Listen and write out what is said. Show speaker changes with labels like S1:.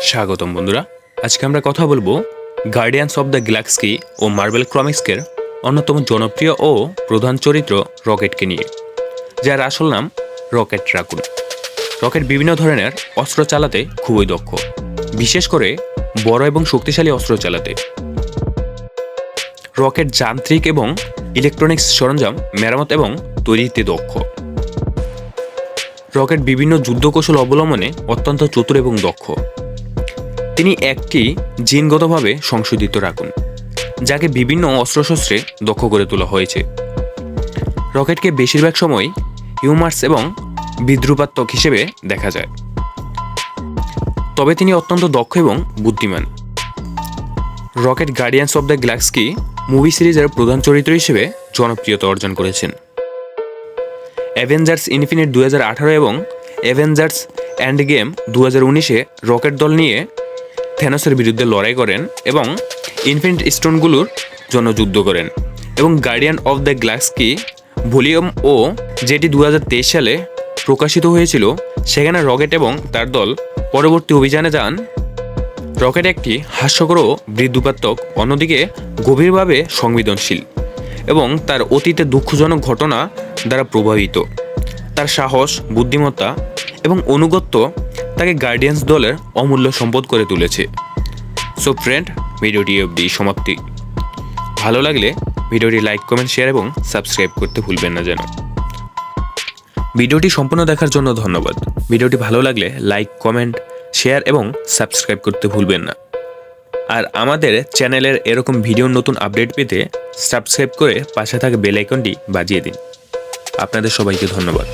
S1: স্বাগতম বন্ধুরা। আজকে আমরা কথা বলবো গার্ডিয়ান্স অফ দ্য গ্যালাক্সি ও মার্বেল কমিক্সের অন্যতম জনপ্রিয় ও প্রধান চরিত্র রকেটকে নিয়ে, যার আসল নাম রকেট রাকুন। রকেট বিভিন্ন ধরনের অস্ত্র চালাতে খুবই দক্ষ, বিশেষ করে বড় এবং শক্তিশালী অস্ত্র চালাতে। রকেট যান্ত্রিক এবং ইলেকট্রনিক্স সরঞ্জাম মেরামত এবং তৈরিতে দক্ষ। রকেট বিভিন্ন যুদ্ধকৌশল অবলম্বনে অত্যন্ত চতুর এবং দক্ষ। তিনি একটি জিনগতভাবে সংশোধিত রাকুন, যাকে বিভিন্ন অস্ত্রশস্ত্রে দক্ষ করে তোলা হয়েছে। রকেটকে বেশিরভাগ সময় হিউমার্স এবং বিদ্রুপাত্মক হিসেবে দেখা যায়, তবে তিনি অত্যন্ত দক্ষ এবং বুদ্ধিমান। Rocket guardians of the Galaxy movie সিরিজের প্রধান চরিত্র হিসেবে জনপ্রিয়তা অর্জন করেছেন। অ্যাভেঞ্জার্স ইনফিনিট 2018 এবং অ্যাভেঞ্জার্স এন্ড গেম 2019-এ রকেট দল নিয়ে থেনোসের বিরুদ্ধে লড়াই করেন এবং ইনফিনিট স্টোনগুলোর জন্য যুদ্ধ করেন। এবং guardian of the galaxy volume ও, যেটি 2023 সালে প্রকাশিত হয়েছিল, সেখানে রকেট এবং তার দল পরবর্তী অভিযানে যান। রকেট একটি হাস্যকর ও বিদ্রুপাত্মক, অন্যদিকে গভীরভাবে সংবেদনশীল এবং তার অতীতে দুঃখজনক ঘটনা দ্বারা প্রভাবিত। তার সাহস, বুদ্ধিমত্তা এবং আনুগত্য তাকে গার্ডিয়ান্স দলের অমূল্য সম্পদ করে তুলেছে। সো ফ্রেন্ড, ভিডিওটি অবধি সমাপ্তি। ভালো লাগলে ভিডিওটি লাইক, কমেন্ট, শেয়ার এবং সাবস্ক্রাইব করতে ভুলবেন না যেন। ভিডিওটি সম্পূর্ণ দেখার জন্য ধন্যবাদ। ভিডিওটি ভালো লাগলে লাইক, কমেন্ট, শেয়ার এবং সাবস্ক্রাইব করতে ভুলবেন না। আর আমাদের চ্যানেলের এরকম ভিডিওর নতুন আপডেট পেতে সাবস্ক্রাইব করে পাশে থাকা বেল আইকনটি বাজিয়ে দিন। আপনাদের সবাইকে ধন্যবাদ।